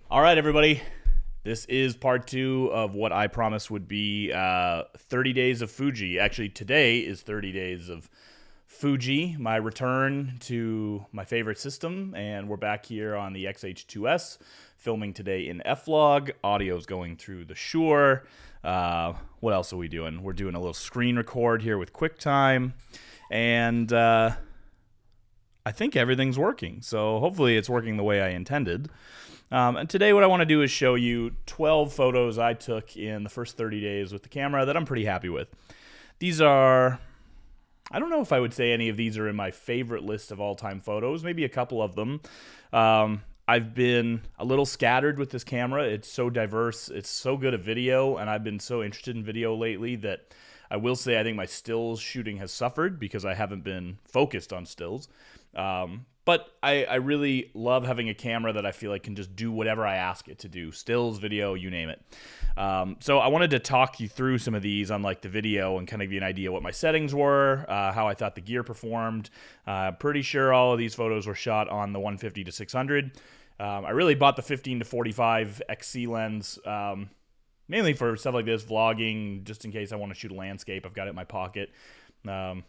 All right, everybody. This is part two of what I promised would be 30 days of Fuji. Actually, today is 30 days of Fuji, my return to my favorite system. And we're back here on the X-H2s, filming today in F-Log. Audio's going through the Shure. What else are we doing? We're doing a little screen record here with QuickTime. And I think everything's working. So hopefully it's working the way I intended. And today what I want to do is show you 12 photos I took in the first 30 days with the camera that I'm pretty happy with. These are, I don't know if I would say any of these are in my favorite list of all-time photos, maybe a couple of them. I've been a little scattered with this camera. It's so diverse, it's so good at video, and I've been so interested in video lately that I will say I think my stills shooting has suffered because I haven't been focused on stills. But I really love having a camera that I feel like can just do whatever I ask it to do. Stills, video, you name it. So I wanted to talk you through some of these on like the video and kind of give you an idea what my settings were, how I thought the gear performed. Pretty sure all of these photos were shot on the 150 to 600. I really bought the 15 to 45 XC lens, mainly for stuff like this, vlogging, just in case I want to shoot a landscape. I've got it in my pocket. I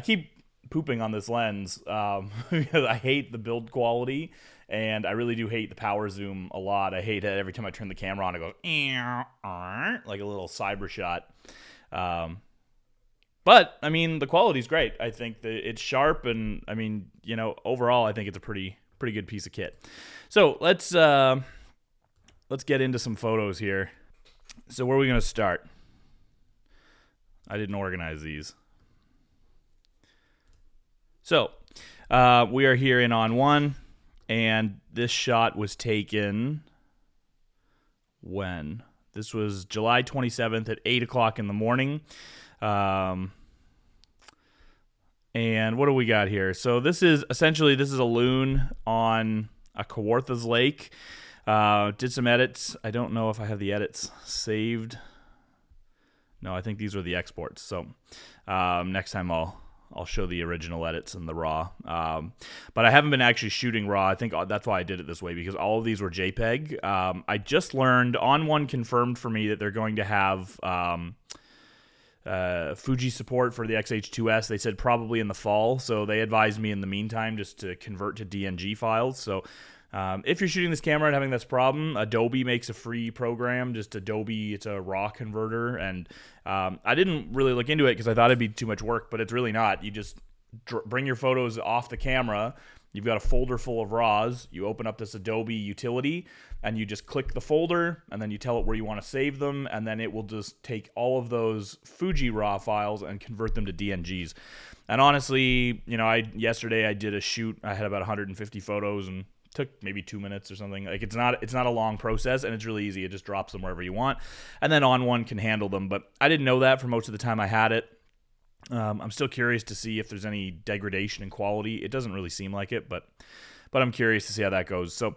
keep pooping on this lens because I hate the build quality, and I really do hate the power zoom a lot. I hate it every time I turn the camera on. It goes like a little cyber shot. But I mean, the quality's great. I think that it's sharp, and I mean, you know, overall, I think it's a pretty good piece of kit. So let's get into some photos here. So where are we gonna start? I didn't organize these. So, we are here in on one, and this shot was taken when? This was July 27th at 8 o'clock in the morning. And what do we got here? So this is a loon on a Kawarthas lake. Did some edits. I don't know if I have the edits saved. No, I think these were the exports. So next time I'll show the original edits and the raw. But I haven't been actually shooting raw. I think that's why I did it this way, because all of these were JPEG. I just learned, On One confirmed for me that they're going to have Fuji support for the X-H2s. They said probably in the fall, so they advised me in the meantime just to convert to DNG files. So if you're shooting this camera and having this problem, Adobe makes a free program, just Adobe, it's a RAW converter, and I didn't really look into it because I thought it'd be too much work, but it's really not. You just bring your photos off the camera, you've got a folder full of RAWs, you open up this Adobe utility, and you just click the folder, and then you tell it where you want to save them, and then it will just take all of those Fuji RAW files and convert them to DNGs. And honestly, you know, yesterday I did a shoot, I had about 150 photos, and took maybe 2 minutes or something. Like it's not a long process, and it's really easy. It just drops them wherever you want, and then On One can handle them. But I didn't know that for most of the time I had it. I'm still curious to see if there's any degradation in quality. It doesn't really seem like it, but I'm curious to see how that goes. So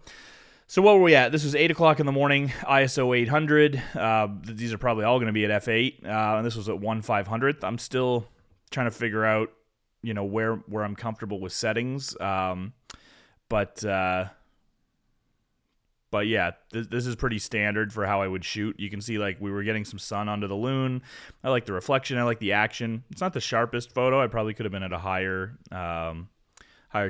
what were we at? This was 8 o'clock in the morning, ISO 800. These are probably all going to be at f8, and this was at 1/500th. I'm still trying to figure out, you know, where I'm comfortable with settings. But yeah, this is pretty standard for how I would shoot. You can see like we were getting some sun onto the loon. I like the reflection. I like the action. It's not the sharpest photo. I probably could have been at a higher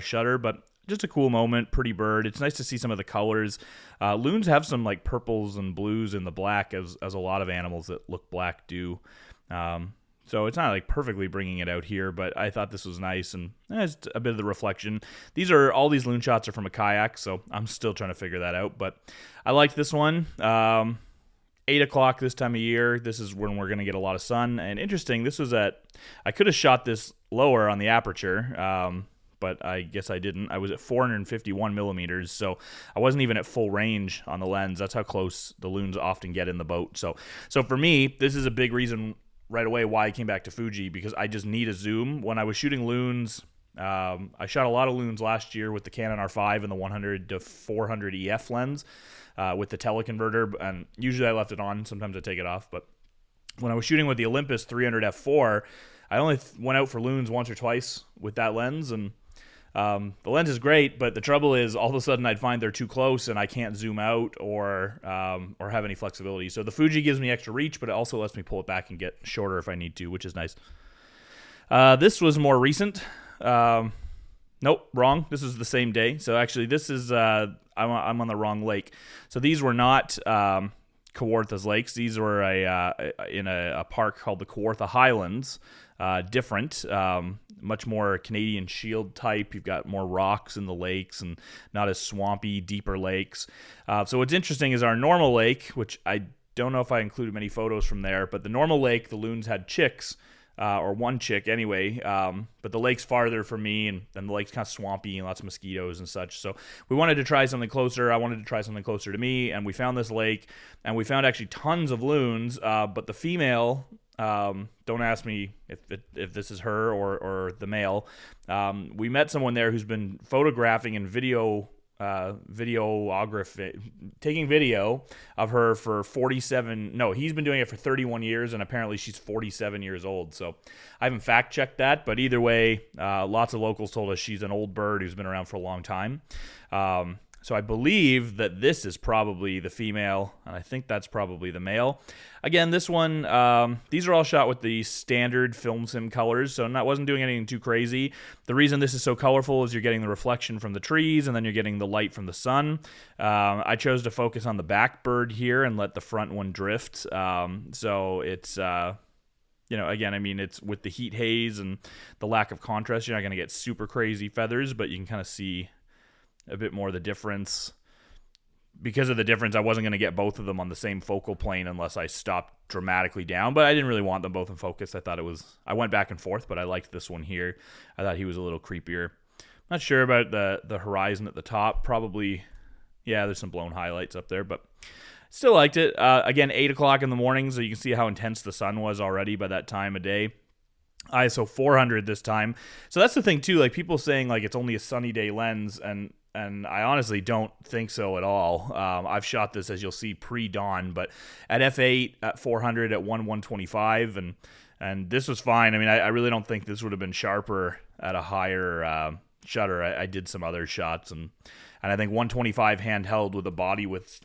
shutter, but just a cool moment. Pretty bird. It's nice to see some of the colors. Loons have some like purples and blues in the black, as a lot of animals that look black do. So it's not like perfectly bringing it out here, but I thought this was nice, and it's a bit of the reflection. All these loon shots are from a kayak, so I'm still trying to figure that out, but I liked this one. 8 o'clock this time of year, this is when we're going to get a lot of sun, and interesting, I could have shot this lower on the aperture, but I guess I didn't. I was at 451 millimeters, so I wasn't even at full range on the lens. That's how close the loons often get in the boat. So for me, this is a big reason right away why I came back to Fuji, because I just need a zoom. When I was shooting loons, I shot a lot of loons last year with the Canon R5 and the 100 to 400 EF lens with the teleconverter, and usually I left it on. Sometimes I take it off, but when I was shooting with the Olympus 300 f4, I only went out for loons once or twice with that lens, and The lens is great, but the trouble is all of a sudden I'd find they're too close and I can't zoom out or have any flexibility. So the Fuji gives me extra reach, but it also lets me pull it back and get shorter if I need to, which is nice. This was more recent. Nope, wrong. This is the same day. So actually, this is I'm on the wrong lake. So these were not Kawartha's lakes. These were in a park called the Kawartha Highlands. Different, much more Canadian Shield type. You've got more rocks in the lakes and not as swampy, deeper lakes. So what's interesting is our normal lake, which I don't know if I included many photos from there, but the normal lake, the loons had chicks. Or one chick anyway, but the lake's farther from me, and the lake's kind of swampy and lots of mosquitoes and such. So we wanted to try something closer. I wanted to try something closer to me, and we found this lake, and we found actually tons of loons, but the female, don't ask me if this is her or the male. We met someone there who's been photographing and videography, taking video of her for he's been doing it for 31 years, and apparently she's 47 years old. So I haven't fact checked that, but either way, lots of locals told us she's an old bird who's been around for a long time. So I believe that this is probably the female, and I think that's probably the male. Again, this one, these are all shot with the standard film sim colors, so I wasn't doing anything too crazy. The reason this is so colorful is you're getting the reflection from the trees, and then you're getting the light from the sun. I chose to focus on the back bird here and let the front one drift. So it's... again, I mean, it's with the heat haze and the lack of contrast, you're not going to get super crazy feathers, but you can kind of see a bit more of the difference. Because of the difference, I wasn't going to get both of them on the same focal plane unless I stopped dramatically down, but I didn't really want them both in focus. I went back and forth, but I liked this one here. I thought he was a little creepier. Not sure about the horizon at the top. Probably, yeah, there's some blown highlights up there, but still liked it. Again, 8 o'clock in the morning, so you can see how intense the sun was already by that time of day. ISO 400 this time. So that's the thing too, like people saying like it's only a sunny day lens, and I honestly don't think so at all. I've shot this, as you'll see, pre-dawn, but at f8, at 400, at 125, and this was fine. I mean, I really don't think this would have been sharper at a higher shutter. I did some other shots, and I think 125 handheld with a body with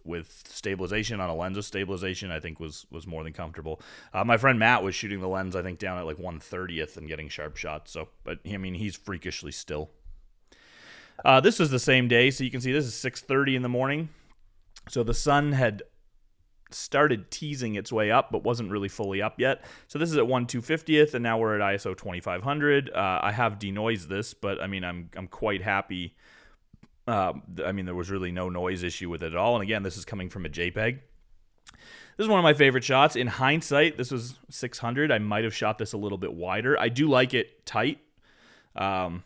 stabilization on a lens of stabilization, I think was more than comfortable. My friend Matt was shooting the lens, I think, down at like 1/30th and getting sharp shots. So, but I mean, he's freakishly still. This was the same day, so you can see this is 6:30 in the morning. So the sun had started teasing its way up, but wasn't really fully up yet. So this is at 1/250th, and now we're at ISO 2500. I have denoised this, but I mean, I'm quite happy. I mean, there was really no noise issue with it at all. And again, this is coming from a JPEG. This is one of my favorite shots. In hindsight, this was 600. I might have shot this a little bit wider. I do like it tight. I'm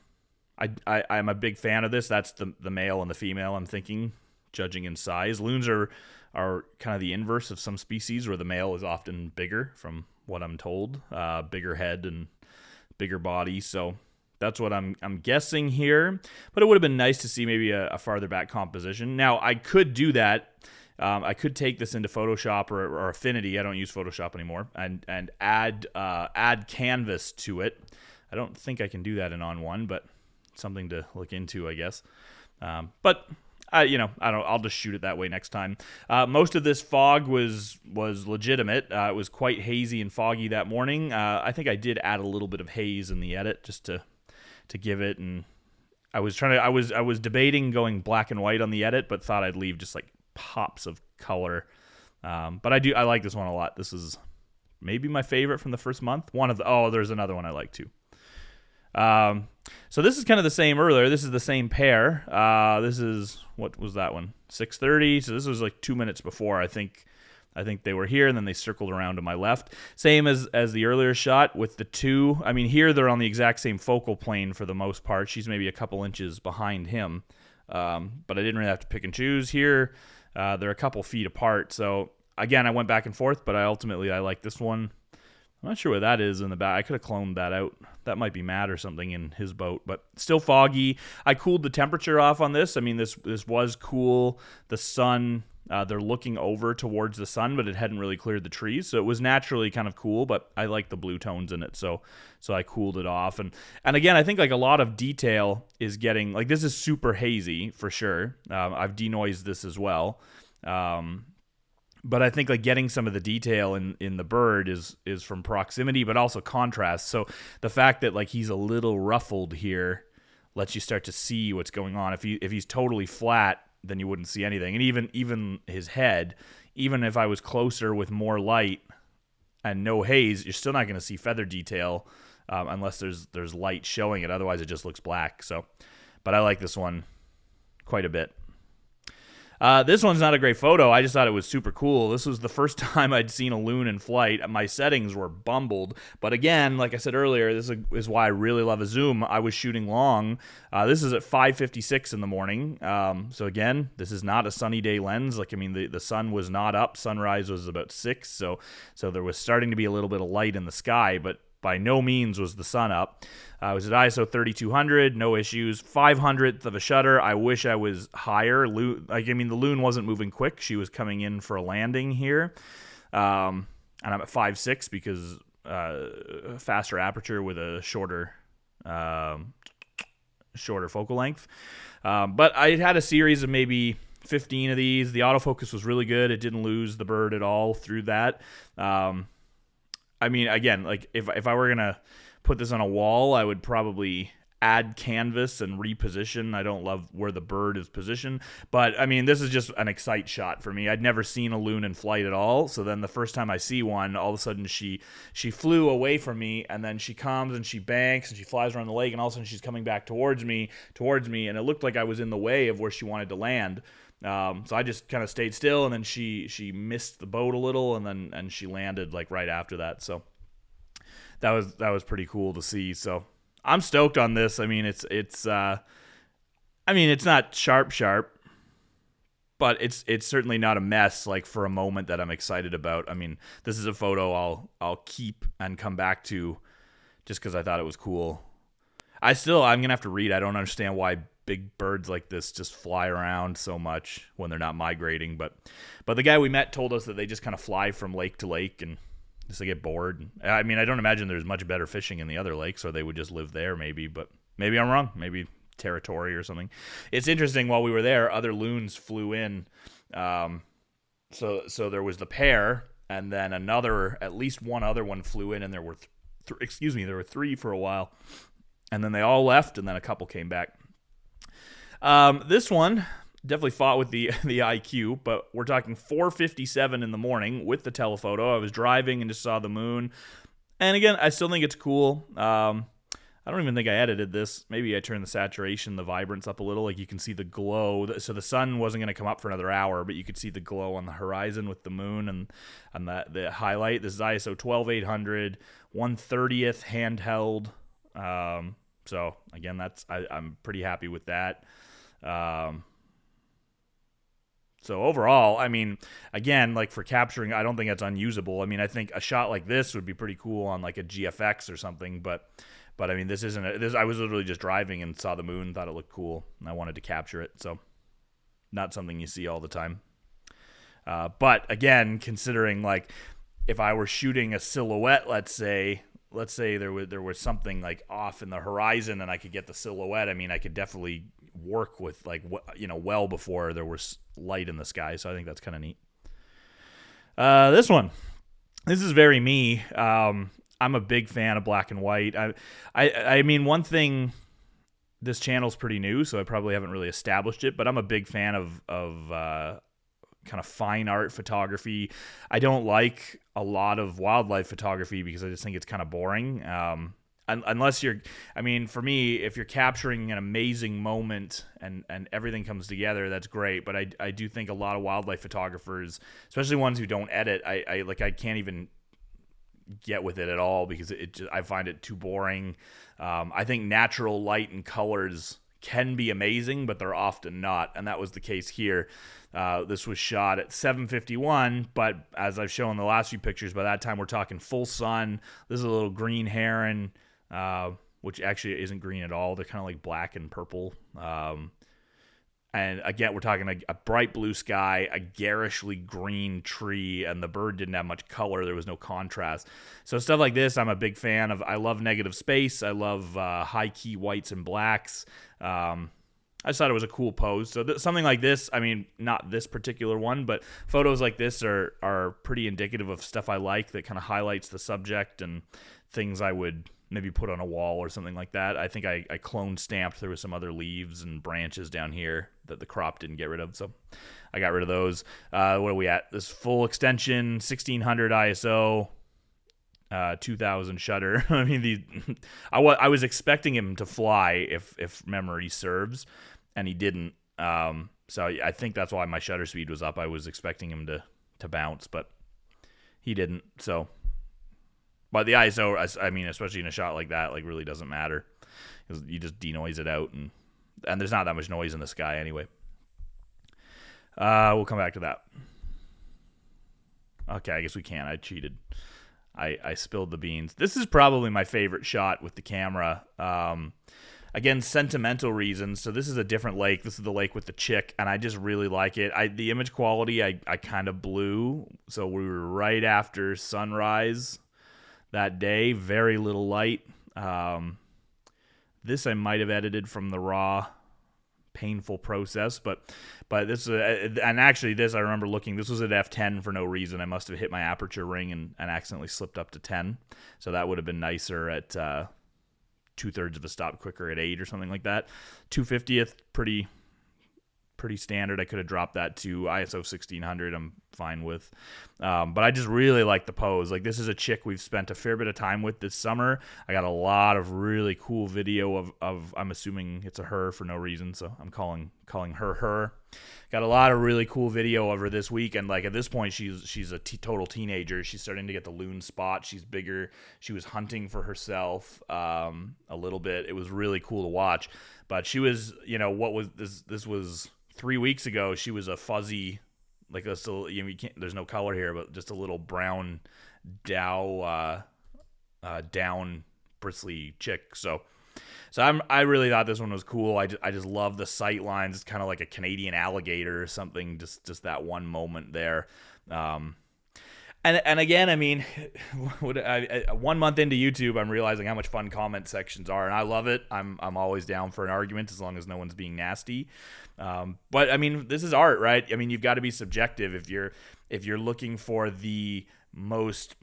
a big fan of this. That's the male and the female, I'm thinking, judging in size. Loons are kind of the inverse of some species, where the male is often bigger, from what I'm told. Bigger head and bigger body. So that's what I'm guessing here. But it would have been nice to see maybe a farther back composition. Now, I could do that. I could take this into Photoshop or Affinity. I don't use Photoshop anymore. And add canvas to it. I don't think I can do that in On1, but something to look into, I guess. But I'll just shoot it that way next time. Most of this fog was legitimate. It was quite hazy and foggy that morning. I think I did add a little bit of haze in the edit just to give it. And I was debating going black and white on the edit, but thought I'd leave just like pops of color. But I like this one a lot. This is maybe my favorite from the first month. There's another one I like too. So this is kind of the same earlier. This is the same pair. This is, what was that one? 6:30. So this was like 2 minutes before. I think they were here, and then they circled around to my left. Same as the earlier shot with the two. I mean, here they're on the exact same focal plane for the most part. She's maybe a couple inches behind him. But I didn't really have to pick and choose here. They're a couple feet apart. So again, I went back and forth, but I like this one. I'm not sure what that is in the back. I could have cloned that out. That might be Matt or something in his boat, but still foggy. I cooled the temperature off on this. I mean, this was cool. The sun They're looking over towards the sun, but it hadn't really cleared the trees, so it was naturally kind of cool. But I like the blue tones in it, so I cooled it off. And again, I think like a lot of detail is getting like this is super hazy for sure. I've denoised this as well. But I think like getting some of the detail in the bird is from proximity, but also contrast. So the fact that like he's a little ruffled here lets you start to see what's going on. If he's totally flat, then you wouldn't see anything. And even his head, even if I was closer with more light and no haze, you're still not going to see feather detail unless there's light showing it. Otherwise, it just looks black. So, but I like this one quite a bit. This one's not a great photo. I just thought it was super cool. This was the first time I'd seen a loon in flight. My settings were bumbled. But again, like I said earlier, this is why I really love a zoom. I was shooting long. This is at 5:56 in the morning. So again, this is not a sunny day lens. Like, I mean, the sun was not up. Sunrise was about 6. So there was starting to be a little bit of light in the sky, but by no means was the sun up. I was at ISO 3200, no issues. 500th of a shutter. I wish I was higher. Like, I mean, the loon wasn't moving quick. She was coming in for a landing here. And I'm at 5.6 because faster aperture with a shorter focal length. But I had a series of maybe 15 of these. The autofocus was really good. It didn't lose the bird at all through that. I mean, again, like if I were going to put this on a wall, I would probably add canvas and reposition. I don't love where the bird is positioned, but I mean, this is just an excite shot for me. I'd never seen a loon in flight at all. So then the first time I see one, all of a sudden she flew away from me, and then she comes and she banks and she flies around the lake, and all of a sudden she's coming back towards me, and it looked like I was in the way of where she wanted to land. So I just kind of stayed still, and then she missed the boat a little, and she landed like right after that. So that was pretty cool to see. So I'm stoked on this. I mean, it's not sharp, but it's certainly not a mess like for a moment that I'm excited about. I mean, this is a photo I'll keep and come back to just because I thought it was cool. I'm gonna have to read. I don't understand why big birds like this just fly around so much when they're not migrating. But the guy we met told us that they just kind of fly from lake to lake and just they get bored. I mean, I don't imagine there's much better fishing in the other lakes, or they would just live there maybe. But maybe I'm wrong. Maybe territory or something. It's interesting. While we were there, other loons flew in. So there was the pair, and then at least one other one flew in, and there were there were 3 for a while, and then they all left, and then a couple came back. This one definitely fought with the IQ, but we're talking 4:57 in the morning with the telephoto. I was driving and just saw the moon. And again, I still think it's cool. I don't even think I edited this. Maybe I turned the saturation, the vibrance up a little. Like you can see the glow. So the sun wasn't going to come up for another hour, but you could see the glow on the horizon with the moon and the highlight. This is ISO 12800, 1/30th handheld. So again, I'm pretty happy with that. So overall, I mean, again, like for capturing, I don't think that's unusable. I mean, I think a shot like this would be pretty cool on like a GFX or something, but I mean, this isn't I was literally just driving and saw the moon, thought it looked cool, and I wanted to capture it. So not something you see all the time. But again, considering like if I were shooting a silhouette, let's say there was something like off in the horizon and I could get the silhouette. I mean, I could definitely work with like, well before there was light in the sky. So I think that's kind of neat. This is very me. I'm a big fan of black and white. I mean, one thing, this channel's pretty new, so I probably haven't really established it, but I'm a big fan of kind of fine art photography. I don't like a lot of wildlife photography because I just think it's kind of boring. Unless for me, if you're capturing an amazing moment and everything comes together, that's great. But I do think a lot of wildlife photographers, especially ones who don't edit, I can't even get with it at all because I find it too boring. I think natural light and colors can be amazing, but they're often not, and that was the case here. This was shot at 7:51, but as I've shown in the last few pictures, by that time we're talking full sun. This is a little green heron, which actually isn't green at all. They're kind of like black and purple. And again, we're talking a bright blue sky, a garishly green tree, and the bird didn't have much color. There was no contrast. So stuff like this, I'm a big fan of. I love negative space. I love high key whites and blacks. I just thought it was a cool pose. So something like this, I mean, not this particular one, but photos like this are pretty indicative of stuff I like that kind of highlights the subject and things I would maybe put on a wall or something like that. I think I clone stamped. There was some other leaves and branches down here that the crop didn't get rid of, so I got rid of those. What are we at? This full extension, 1600 ISO, 2000 shutter. I mean, I was expecting him to fly if memory serves, and he didn't. So I think that's why my shutter speed was up. I was expecting him to bounce, but he didn't. So. But the ISO, I mean, especially in a shot like that, like really doesn't matter. You just denoise it out, and there's not that much noise in the sky anyway. We'll come back to that. Okay, I guess we can. I cheated. I spilled the beans. This is probably my favorite shot with the camera. Again, sentimental reasons. So this is a different lake. This is the lake with the chick, and I just really like it. The image quality, I kind of blew. So we were right after sunrise that day, very little light. This I might have edited from the raw, painful process, but this and actually this I remember looking. This was at f10 for no reason. I must have hit my aperture ring and accidentally slipped up to 10. So that would have been nicer at 2/3 of a stop quicker at 8 or something like that. 250th, pretty standard. I could have dropped that to ISO 1600. I'm fine with. But I just really like the pose. Like, this is a chick we've spent a fair bit of time with this summer. I got a lot of really cool video of I'm assuming it's a her for no reason, so I'm calling her. Got a lot of really cool video of her this week, and like at this point she's a total teenager. She's starting to get the loon spot. She's bigger. She was hunting for herself a little bit. It was really cool to watch. But she was, what was this was 3 weeks ago. She was a fuzzy, like a little, you can't, there's no color here, but just a little brown down bristly chick. So I really thought this one was cool. I just love the sight lines. It's kind of like a Canadian alligator or something. Just that one moment there. And again, I mean, 1 month into YouTube, I'm realizing how much fun comment sections are, and I love it. I'm always down for an argument as long as no one's being nasty. But I mean, this is art, right? I mean, you've got to be subjective if you're looking for the most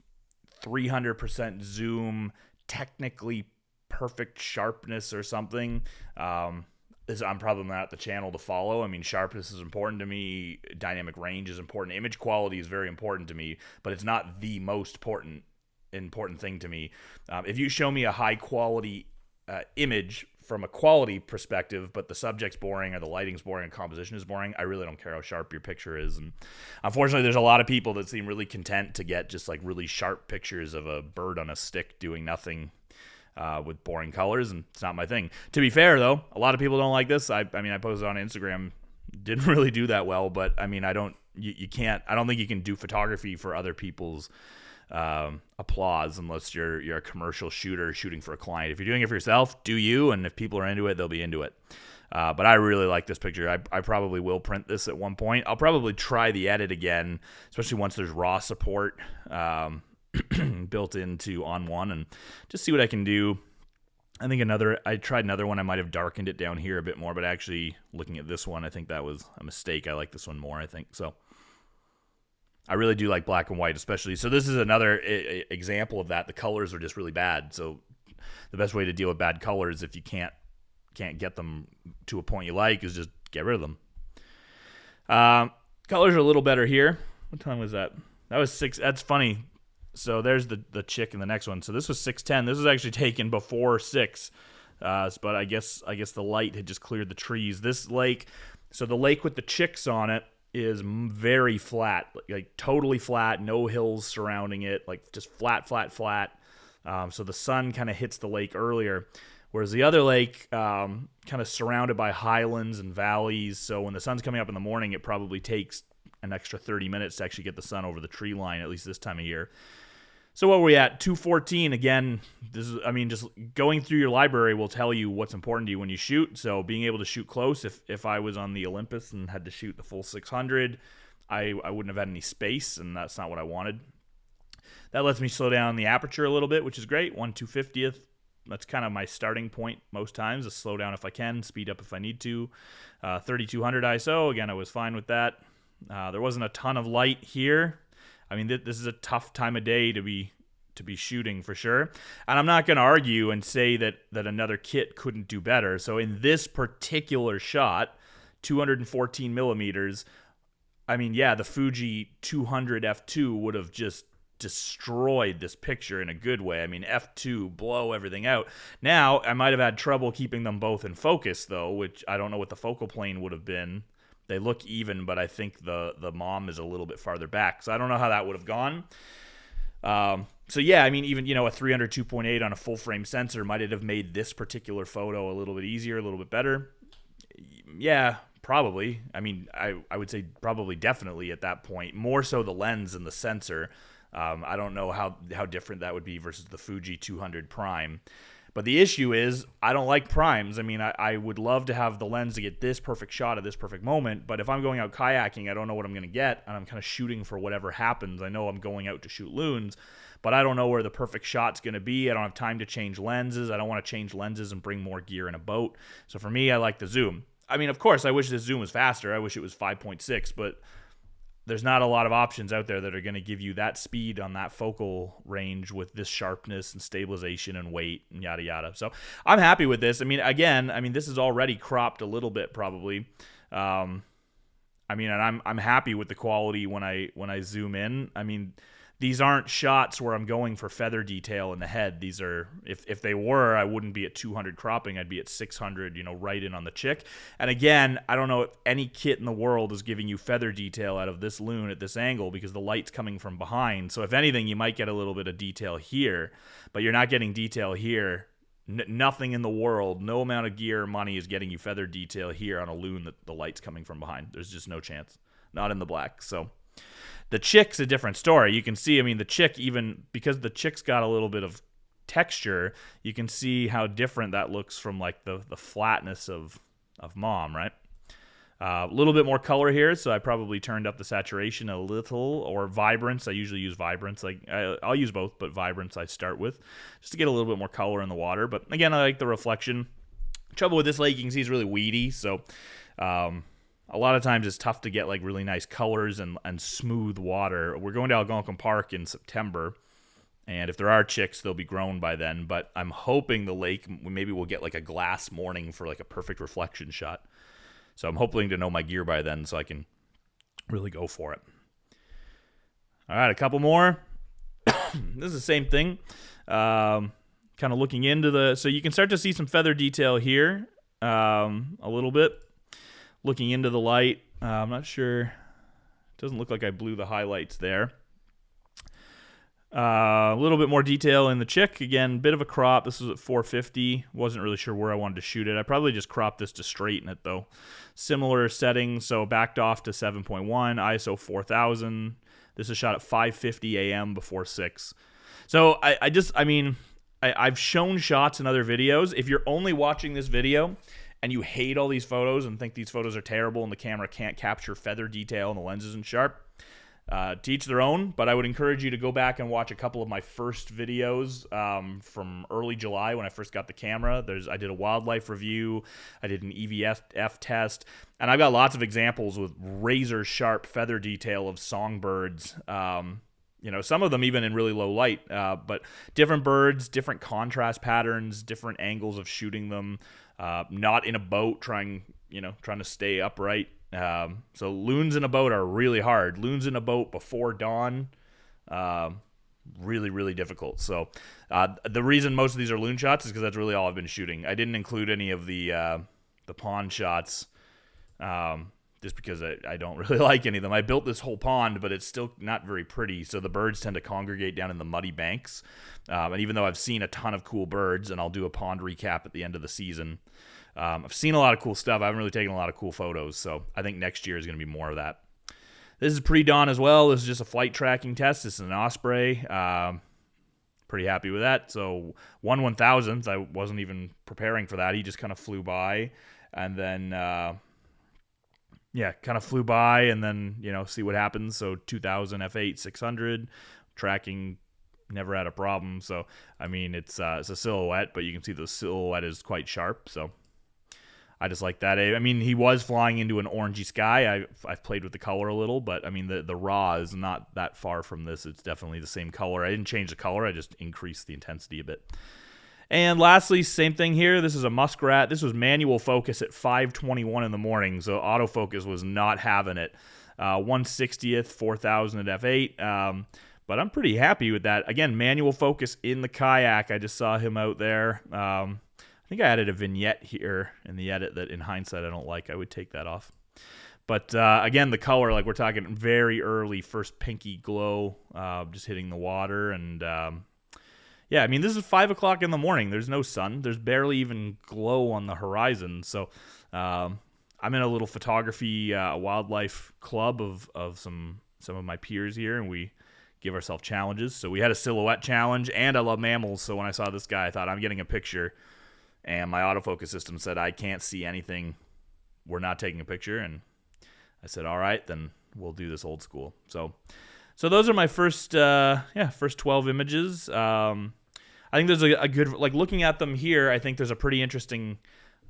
300% zoom, technically perfect sharpness or something. I'm probably not the channel to follow. I mean, sharpness is important to me. Dynamic range is important. Image quality is very important to me, but it's not the most important thing to me. If you show me a high quality image from a quality perspective, but the subject's boring or the lighting's boring and composition is boring, I really don't care how sharp your picture is. And unfortunately, there's a lot of people that seem really content to get just like really sharp pictures of a bird on a stick doing nothing with boring colors, and it's not my thing. To be fair, though, a lot of people don't like this. I mean, I posted on Instagram, didn't really do that well, but I mean, I don't think you can do photography for other people's applause unless you're a commercial shooter shooting for a client. If you're doing it for yourself, do you, and if people are into it, they'll be into it. But I really like this picture. I probably will print this at one point. I'll probably try the edit again, especially once there's raw support built into On One, and just see what I can do. I think I tried another one. I might have darkened it down here a bit more, but actually looking at this one, I think that was a mistake. I like this one more, I think. So I really do like black and white, especially. So this is another example of that. The colors are just really bad. So the best way to deal with bad colors, if you can't get them to a point you like, is just get rid of them. Colors are a little better here. What time was that? That was 6. That's funny. So there's the chick in the next one. So this was 6:10. This was actually taken before 6. But I guess the light had just cleared the trees. This lake, so the lake with the chicks on it is very flat, like totally flat, no hills surrounding it, like just flat. So the sun kind of hits the lake earlier, whereas the other lake kind of surrounded by highlands and valleys. So when the sun's coming up in the morning, it probably takes an extra 30 minutes to actually get the sun over the tree line, at least this time of year. So what were we at? 214 again. This is, I mean, just going through your library will tell you what's important to you when you shoot. So being able to shoot close, if I was on the Olympus and had to shoot the full 600, I wouldn't have had any space, and that's not what I wanted. That lets me slow down the aperture a little bit, which is great. 1/250th. That's kind of my starting point most times. To slow down if I can, speed up if I need to. 3200 ISO. Again, I was fine with that. There wasn't a ton of light here. I mean, this is a tough time of day to be shooting for sure. And I'm not going to argue and say that another kit couldn't do better. So in this particular shot, 214 millimeters, I mean, yeah, the Fuji 200 f2 would have just destroyed this picture in a good way. I mean, f2, blow everything out. Now, I might have had trouble keeping them both in focus, though, which I don't know what the focal plane would have been. They look even, but I think the mom is a little bit farther back. So I don't know how that would have gone. So yeah, I mean, even, a 300 2.8 on a full frame sensor might have made this particular photo a little bit easier, a little bit better. Yeah, probably. I mean, I would say probably definitely at that point. More so the lens and the sensor. I don't know how different that would be versus the Fuji 200 Prime. But the issue is, I don't like primes. I mean, I would love to have the lens to get this perfect shot at this perfect moment, but if I'm going out kayaking, I don't know what I'm going to get, and I'm kind of shooting for whatever happens. I know I'm going out to shoot loons, but I don't know where the perfect shot's going to be. I don't have time to change lenses. I don't want to change lenses and bring more gear in a boat. So for me, I like the zoom. I mean, of course, I wish this zoom was faster. I wish it was 5.6, but there's not a lot of options out there that are going to give you that speed on that focal range with this sharpness and stabilization and weight and yada yada. So I'm happy with this. I mean, again, this is already cropped a little bit probably. And I'm happy with the quality when I zoom in. I mean, these aren't shots where I'm going for feather detail in the head. These are, if they were, I wouldn't be at 200 cropping. I'd be at 600, right in on the chick. And again, I don't know if any kit in the world is giving you feather detail out of this loon at this angle because the light's coming from behind. So if anything, you might get a little bit of detail here, but you're not getting detail here. Nothing in the world, no amount of gear or money is getting you feather detail here on a loon that the light's coming from behind. There's just no chance. Not in the black. So the chick's a different story. You can see, the chick, even because the chick's got a little bit of texture, you can see how different that looks from like the flatness of mom, right? A little bit more color here, so I probably turned up the saturation a little, or vibrance. I usually use vibrance. I'll use both, but vibrance I start with, just to get a little bit more color in the water. But again, I like the reflection. Trouble with this lake, you can see it's really weedy, so a lot of times it's tough to get like really nice colors and smooth water. We're going to Algonquin Park in September, and if there are chicks, they'll be grown by then. But I'm hoping the lake, maybe we'll get like a glass morning for like a perfect reflection shot. So I'm hoping to know my gear by then so I can really go for it. All right, a couple more. This is the same thing. Kind of looking into so you can start to see some feather detail here a little bit. Looking into the light, I'm not sure. It doesn't look like I blew the highlights there. A little bit more detail in the chick. Again, bit of a crop. This was at 450. Wasn't really sure where I wanted to shoot it. I probably just cropped this to straighten it, though. Similar settings, so backed off to 7.1, ISO 4000. This is shot at 5:50 a.m. before 6. So I've shown shots in other videos. If you're only watching this video and you hate all these photos and think these photos are terrible and the camera can't capture feather detail and the lens isn't sharp, to each their own, but I would encourage you to go back and watch a couple of my first videos from early July when I first got the camera. I did a wildlife review, I did an EVF test, and I've got lots of examples with razor sharp feather detail of songbirds. Some of them even in really low light, but different birds, different contrast patterns, different angles of shooting them, not in a boat trying to stay upright. So loons in a boat are really hard. Loons in a boat before dawn, really, really difficult. So the reason most of these are loon shots is because that's really all I've been shooting. I didn't include any of the pond shots, just because I don't really like any of them. I built this whole pond, but it's still not very pretty, so the birds tend to congregate down in the muddy banks. And even though I've seen a ton of cool birds, and I'll do a pond recap at the end of the season, I've seen a lot of cool stuff. I haven't really taken a lot of cool photos, so I think next year is going to be more of that. This is pre-dawn as well. This is just a flight tracking test. This is an osprey. pretty happy with that. So 1/1000th, I wasn't even preparing for that. He just kind of flew by, and then kind of flew by, and then see what happens. So 2000 f8 600 tracking, never had a problem. So I mean, it's a silhouette, but you can see the silhouette is quite sharp. So I just like that. I mean, he was flying into an orangey sky. I've played with the color a little, but I mean, the raw is not that far from this. It's definitely the same color. I didn't change the color. I just increased the intensity a bit. And lastly, same thing here. This is a muskrat. This was manual focus at 5:21 in the morning, so autofocus was not having it. 1/60th, 4000 at f8. But I'm pretty happy with that. Again, manual focus in the kayak. I just saw him out there. I think I added a vignette here in the edit that in hindsight I don't like. I would take that off. But again, the color, like we're talking very early, first pinky glow, just hitting the water. And yeah, I mean, this is 5 o'clock in the morning. There's no sun. There's barely even glow on the horizon. So I'm in a little photography wildlife club of some of my peers here, and we give ourselves challenges. So we had a silhouette challenge, and I love mammals. So when I saw this guy, I thought, I'm getting a picture. And my autofocus system said, I can't see anything. We're not taking a picture. And I said, all right, then we'll do this old school. So those are my first 12 images. I think there's a good, like looking at them here, I think there's a pretty interesting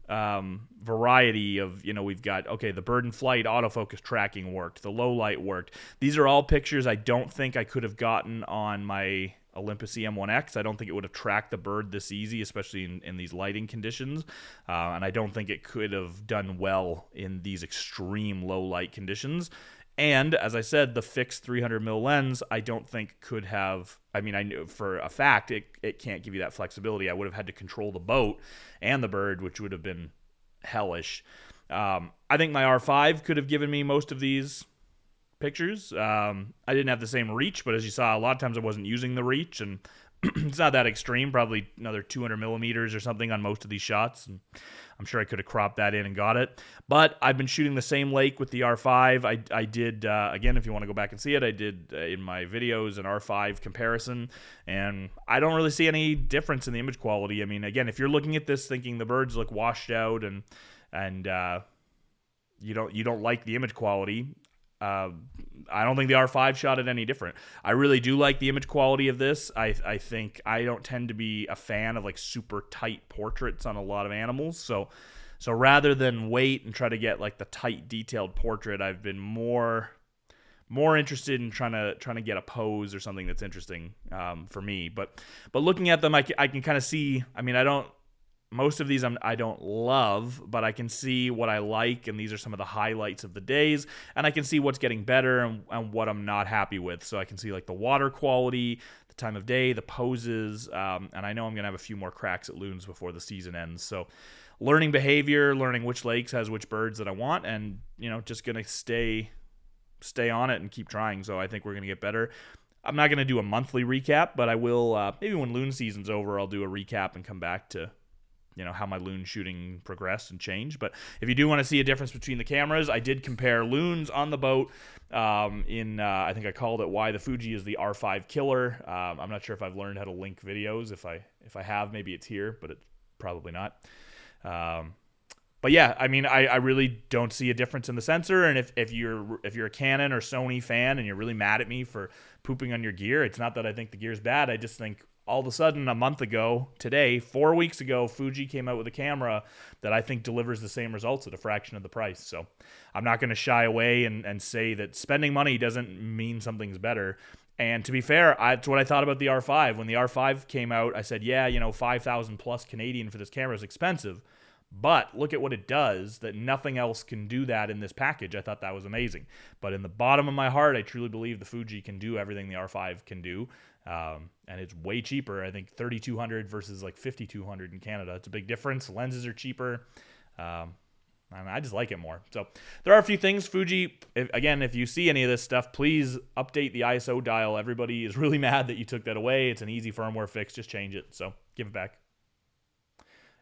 variety of, we've got, okay, the bird in flight autofocus tracking worked. The low light worked. These are all pictures I don't think I could have gotten on my Olympus EM1X. I don't think it would have tracked the bird this easy, especially in these lighting conditions. And I don't think it could have done well in these extreme low light conditions. And as I said, the fixed 300mm lens, I don't think could have, I mean, I knew for a fact it can't give you that flexibility. I would have had to control the boat and the bird, which would have been hellish. I think my R5 could have given me most of these pictures. I didn't have the same reach, but as you saw, a lot of times I wasn't using the reach, and it's not that extreme, probably another 200 millimeters or something on most of these shots, and I'm sure I could have cropped that in and got it. But I've been shooting the same lake with the R5. I did, again, if you want to go back and see it, I did in my videos an R5 comparison, and I don't really see any difference in the image quality. I mean, again, if you're looking at this thinking the birds look washed out and you don't like the image quality, I don't think the R5 shot it any different. I really do like the image quality of this. I think I don't tend to be a fan of like super tight portraits on a lot of animals. So rather than wait and try to get like the tight detailed portrait, I've been more interested in trying to get a pose or something that's interesting for me. But looking at them, I can kind of see. I mean, most of these I don't love, but I can see what I like, and these are some of the highlights of the days, and I can see what's getting better and what I'm not happy with. So I can see like the water quality, the time of day, the poses, and I know I'm going to have a few more cracks at loons before the season ends. So learning behavior, learning which lakes has which birds that I want, and just going to stay on it and keep trying. So I think we're going to get better. I'm not going to do a monthly recap, but I will, maybe when loon season's over, I'll do a recap and come back to how my loon shooting progressed and changed. But if you do want to see a difference between the cameras, I did compare loons on the boat I think I called it Why the Fuji is the R5 Killer. I'm not sure if I've learned how to link videos. If I have, maybe it's here, but it's probably not. But yeah, I mean, I really don't see a difference in the sensor. And if you're a Canon or Sony fan and you're really mad at me for pooping on your gear, it's not that I think the gear's bad. I just think all of a sudden, a month ago, today, 4 weeks ago, Fuji came out with a camera that I think delivers the same results at a fraction of the price. So I'm not going to shy away and say that spending money doesn't mean something's better. And to be fair, that's what I thought about the R5. When the R5 came out, I said, yeah, 5,000 plus Canadian for this camera is expensive. But look at what it does, that nothing else can do that in this package. I thought that was amazing. But in the bottom of my heart, I truly believe the Fuji can do everything the R5 can do. And it's way cheaper. I think $3,200 versus like $5,200 in Canada. It's a big difference. Lenses are cheaper. I just like it more. So there are a few things. Fuji, if you see any of this stuff, please update the ISO dial. Everybody is really mad that you took that away. It's an easy firmware fix. Just change it. So give it back.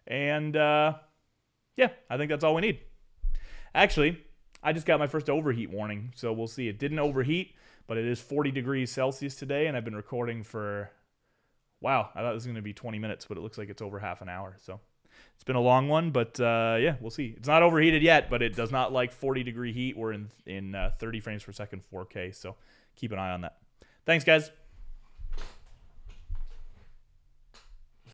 And yeah, I think that's all we need. Actually, I just got my first overheat warning, so we'll see. It didn't overheat, but it is 40 degrees Celsius today, and I've been recording for Wow, I thought it was going to be 20 minutes, but it looks like it's over half an hour. So it's been a long one, but yeah, we'll see. It's not overheated yet, but it does not like 40-degree heat. We're in 30 frames per second 4K, so keep an eye on that. Thanks, guys.